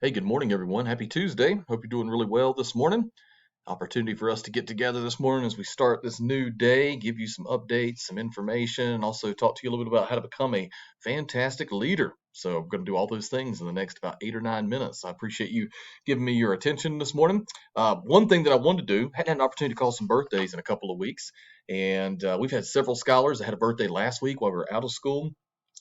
Hey, good morning, everyone. Happy Tuesday. Hope you're doing really well this morning. Opportunity for us to get together this morning as we start this new day, give you some updates, some information, and also talk to you a little bit about how to become a fantastic leader. So, I'm going to do all those things in the next about 8 or 9 minutes. I appreciate you giving me your attention this morning. One thing that I wanted to do, hadn't had an opportunity to call some birthdays in a couple of weeks, and we've had several scholars that had a birthday last week while we were out of school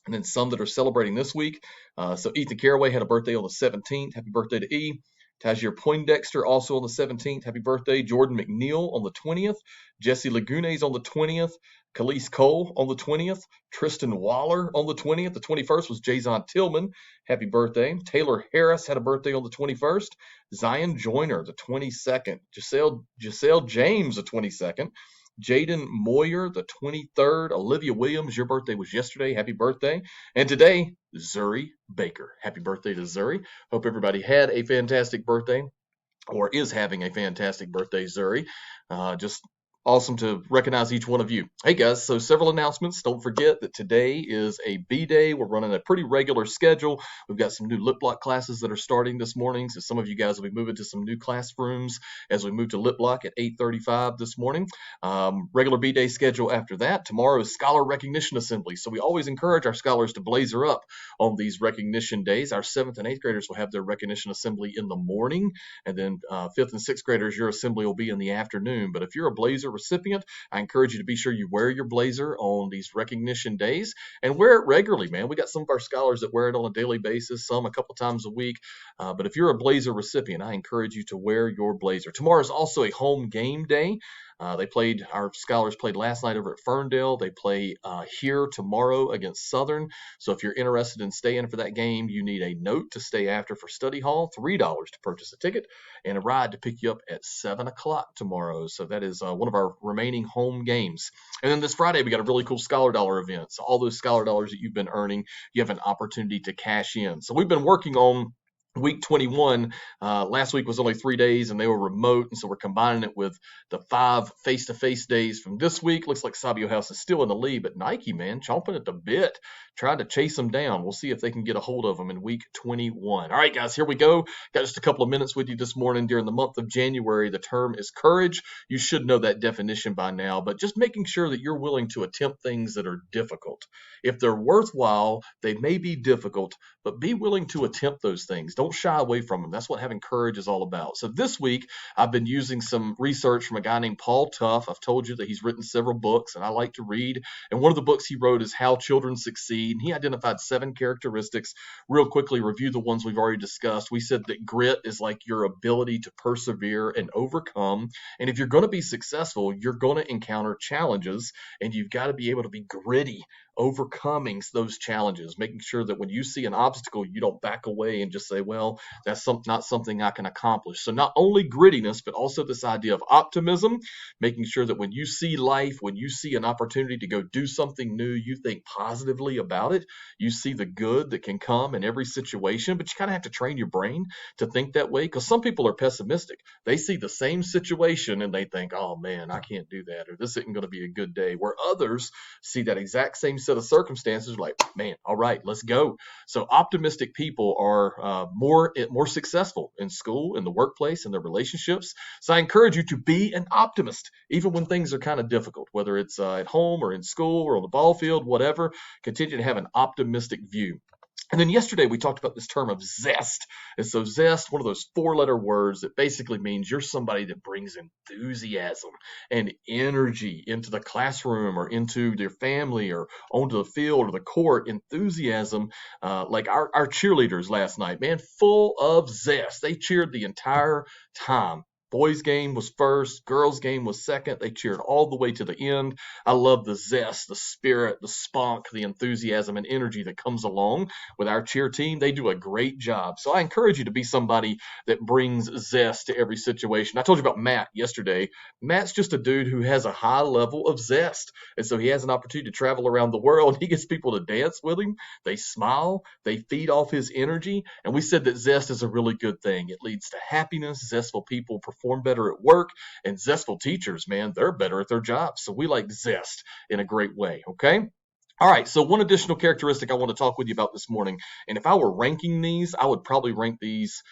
and then some that are celebrating this week. So Ethan Caraway had a birthday on the 17th. Happy birthday to E. Tajir Poindexter also on the 17th. Happy birthday. Jordan McNeil on the 20th. Jesse Lagunes on the 20th. Khalees Cole on the 20th. Tristan Waller on the 20th. The 21st was Jason Tillman. Happy birthday. Taylor Harris had a birthday on the 21st. Zion Joyner, the 22nd. Giselle James, the 22nd. Jaden Moyer, the 23rd. Olivia Williams, your birthday was yesterday. Happy birthday. And today, Zuri Baker. Happy birthday to Zuri. Hope everybody had a fantastic birthday or is having a fantastic birthday, Zuri. Just awesome to recognize each one of you. Hey guys, so several announcements. Don't forget that today is a B day. We're running a pretty regular schedule. We've got some new lip block classes that are starting this morning. So some of you guys will be moving to some new classrooms as we move to lip block at 8:35 this morning. Regular B day schedule after that. Tomorrow is Scholar Recognition Assembly. So we always encourage our scholars to blazer up on these recognition days. Our 7th and 8th graders will have their recognition assembly in the morning, and then 5th and 6th graders, your assembly will be in the afternoon. But if you're a blazer recipient, I encourage you to be sure you wear your blazer on these recognition days and wear it regularly, man. We got some of our scholars that wear it on a daily basis, some a couple times a week. But if you're a blazer recipient, I encourage you to wear your blazer. Tomorrow is also a home game day. Our scholars played last night over at Ferndale. They play here tomorrow against Southern. So if you're interested in staying for that game, you need a note to stay after for study hall, $3 to purchase a ticket, and a ride to pick you up at 7 o'clock tomorrow. So that is one of our remaining home games. And then this Friday, we got a really cool Scholar Dollar event. So all those Scholar Dollars that you've been earning, you have an opportunity to cash in. So we've been working on week 21. Last week was only 3 days and they were remote, and so we're combining it with the 5 face-to-face days from this week. Looks like Sabio House is still in the lead, but Nike, man, chomping at the bit, trying to chase them down. We'll see if they can get a hold of them in week 21. All right, guys, here we go. Got just a couple of minutes with you this morning. During the month of January, the term is courage. You should know that definition by now, but just making sure that you're willing to attempt things that are difficult. If they're worthwhile, they may be difficult, but be willing to attempt those things. Don't shy away from them. That's what having courage is all about. So this week, I've been using some research from a guy named Paul Tuff. I've told you that he's written several books, and I like to read. And one of the books he wrote is How Children Succeed. And he identified 7 characteristics. Real quickly, review the ones we've already discussed. We said that grit is like your ability to persevere and overcome. And if you're going to be successful, you're going to encounter challenges, and you've got to be able to be gritty, overcoming those challenges, making sure that when you see an obstacle, you don't back away and just say, well, that's not something I can accomplish. So not only grittiness, but also this idea of optimism, making sure that when you see life, when you see an opportunity to go do something new, you think positively about it. You see the good that can come in every situation, but you kind of have to train your brain to think that way, because some people are pessimistic. They see the same situation and they think, oh man, I can't do that, or this isn't going to be a good day. Where others see that exact same set of circumstances, like, man, all right, let's go. So optimistic people are more successful in school, in the workplace, in their relationships. So I encourage you to be an optimist, even when things are kind of difficult, whether it's at home or in school or on the ball field, whatever. Continue to have an optimistic view. And then yesterday we talked about this term of zest. And so zest, one of those 4-letter words that basically means you're somebody that brings enthusiasm and energy into the classroom or into their family or onto the field or the court. Enthusiasm, like our cheerleaders last night, man, full of zest. They cheered the entire time. Boys game was first, girls game was second. They cheered all the way to the end. I love the zest, the spirit, the spunk, the enthusiasm and energy that comes along with our cheer team. They do a great job. So I encourage you to be somebody that brings zest to every situation. I told you about Matt yesterday. Matt's just a dude who has a high level of zest. And so he has an opportunity to travel around the world. He gets people to dance with him. They smile. They feed off his energy. And we said that zest is a really good thing. It leads to happiness. Zestful people perform better at work. And zestful teachers, man, they're better at their jobs. So we like zest in a great way, okay? All right, so one additional characteristic I want to talk with you about this morning, and if I were ranking these, I would probably rank these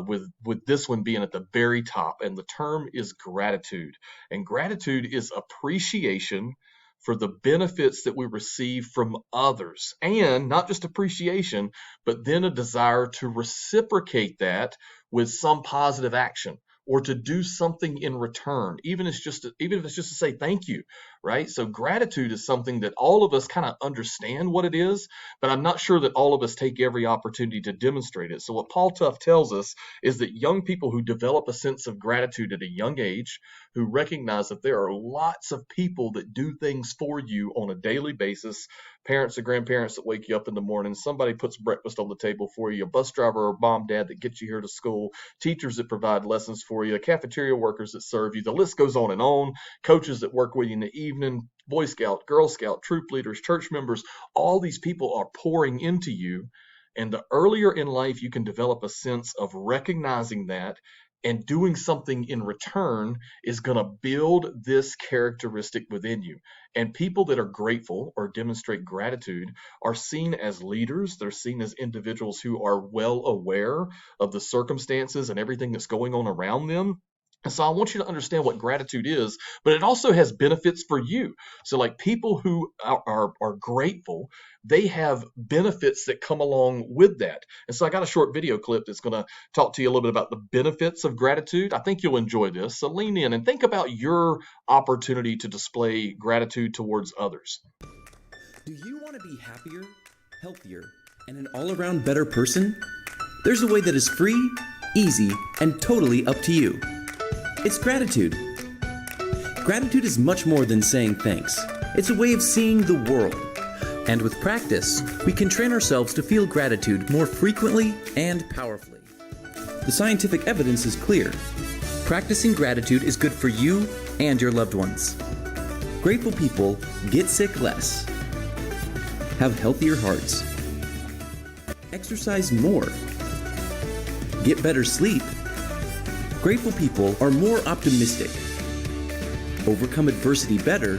with this one being at the very top, and the term is gratitude. And gratitude is appreciation for the benefits that we receive from others, and not just appreciation, but then a desire to reciprocate that with some positive action or to do something in return, even if it's just to say thank you, right? So gratitude is something that all of us kind of understand what it is, but I'm not sure that all of us take every opportunity to demonstrate it. So what Paul Tuff tells us is that young people who develop a sense of gratitude at a young age, who recognize that there are lots of people that do things for you on a daily basis, parents or grandparents that wake you up in the morning, somebody puts breakfast on the table for you, a bus driver or mom, dad that gets you here to school, teachers that provide lessons for you, cafeteria workers that serve you, the list goes on, coaches that work with you in the evening, Boy Scout, Girl Scout, troop leaders, church members, all these people are pouring into you. And the earlier in life you can develop a sense of recognizing that and doing something in return is going to build this characteristic within you. And people that are grateful or demonstrate gratitude are seen as leaders. They're seen as individuals who are well aware of the circumstances and everything that's going on around them. And so I want you to understand what gratitude is, but it also has benefits for you. So like people who are grateful, they have benefits that come along with that. And so I got a short video clip that's going to talk to you a little bit about the benefits of gratitude. I think you'll enjoy this. So lean in and think about your opportunity to display gratitude towards others. Do you want to be happier, healthier, and an all-around better person? There's a way that is free, easy, and totally up to you. It's gratitude. Gratitude is much more than saying thanks. It's a way of seeing the world. And with practice, we can train ourselves to feel gratitude more frequently and powerfully. The scientific evidence is clear. Practicing gratitude is good for you and your loved ones. Grateful people get sick less, have healthier hearts, exercise more, get better sleep. Grateful people are more optimistic, overcome adversity better,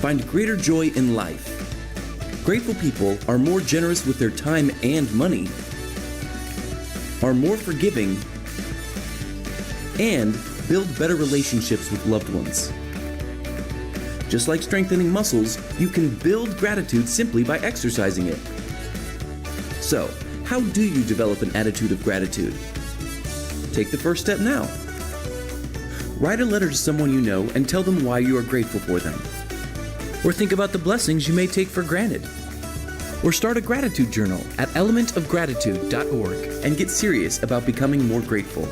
find greater joy in life. Grateful people are more generous with their time and money, are more forgiving, and build better relationships with loved ones. Just like strengthening muscles, you can build gratitude simply by exercising it. So, how do you develop an attitude of gratitude? Take the first step now. Write a letter to someone you know and tell them why you are grateful for them. Or think about the blessings you may take for granted. Or start a gratitude journal at elementofgratitude.org and get serious about becoming more grateful.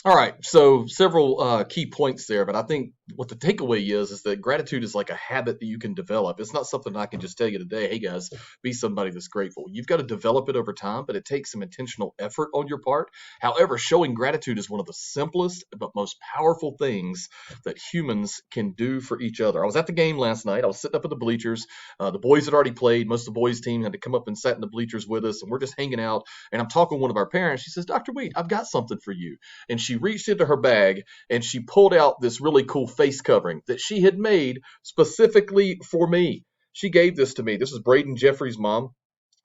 All right, so several key points there, but I think what the takeaway is that gratitude is like a habit that you can develop. It's not something I can just tell you today, hey guys, be somebody that's grateful. You've got to develop it over time, but it takes some intentional effort on your part. However, showing gratitude is one of the simplest but most powerful things that humans can do for each other. I was at the game last night. I was sitting up in the bleachers. The boys had already played. Most of the boys' team had to come up and sat in the bleachers with us, and we're just hanging out. And I'm talking to one of our parents. She says, Dr. Wheat, I've got something for you. And she reached into her bag and she pulled out this really cool face covering that she had made specifically for me. She gave this to me. This is Braden Jeffrey's mom.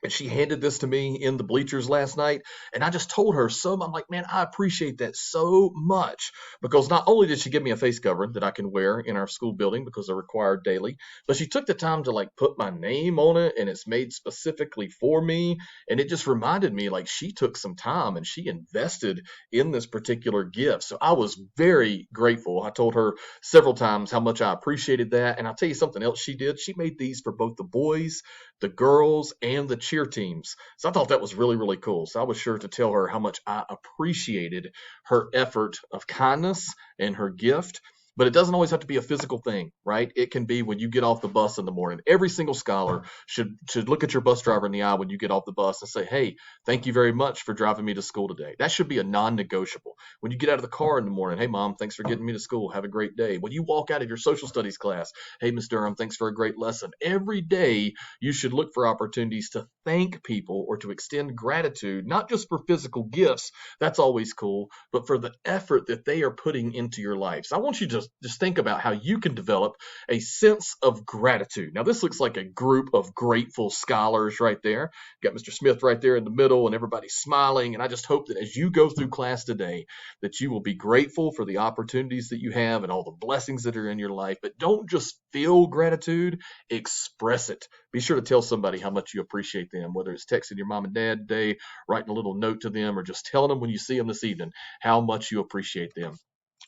And she handed this to me in the bleachers last night. And I just told her I'm like, man, I appreciate that so much. Because not only did she give me a face covering that I can wear in our school building because they're required daily, but she took the time to like put my name on it and it's made specifically for me. And it just reminded me like she took some time and she invested in this particular gift. So I was very grateful. I told her several times how much I appreciated that. And I'll tell you something else she did. She made these for both the boys, the girls, and the cheer teams. So I thought that was really, really cool. So I was sure to tell her how much I appreciated her effort of kindness and her gift. But it doesn't always have to be a physical thing, right? It can be when you get off the bus in the morning. Every single scholar should look at your bus driver in the eye when you get off the bus and say, hey, thank you very much for driving me to school today. That should be a non-negotiable. When you get out of the car in the morning, hey, Mom, thanks for getting me to school. Have a great day. When you walk out of your social studies class, hey, Miss Durham, thanks for a great lesson. Every day you should look for opportunities to thank people or to extend gratitude, not just for physical gifts. That's always cool, but for the effort that they are putting into your life. So I want you to just think about how you can develop a sense of gratitude. Now, this looks like a group of grateful scholars right there. Got Mr. Smith right there in the middle, and everybody's smiling. And I just hope that as you go through class today, that you will be grateful for the opportunities that you have and all the blessings that are in your life. But don't just feel gratitude, express it. Be sure to tell somebody how much you appreciate them, whether it's texting your mom and dad today, writing a little note to them, or just telling them when you see them this evening how much you appreciate them.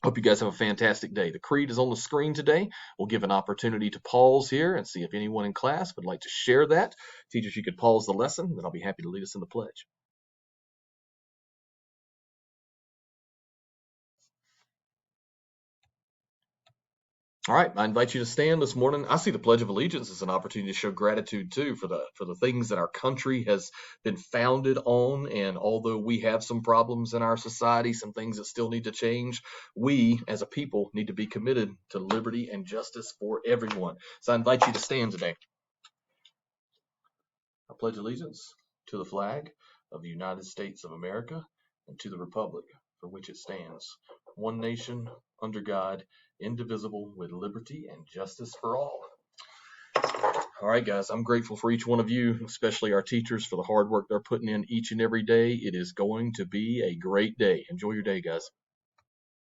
Hope you guys have a fantastic day. The creed is on the screen today. We'll give an opportunity to pause here and see if anyone in class would like to share that. Teachers, you could pause the lesson, then I'll be happy to lead us in the pledge. All right, I invite you to stand this morning. I see the Pledge of Allegiance as an opportunity to show gratitude too for the things that our country has been founded on. And although we have some problems in our society, some things that still need to change, we as a people need to be committed to liberty and justice for everyone. So I invite you to stand today. I pledge allegiance to the flag of the United States of America and to the republic for which it stands, one nation, under God, indivisible, with liberty and justice for all. All right, guys, I'm grateful for each one of you, especially our teachers, for the hard work they're putting in each and every day. It is going to be a great day. Enjoy your day, guys.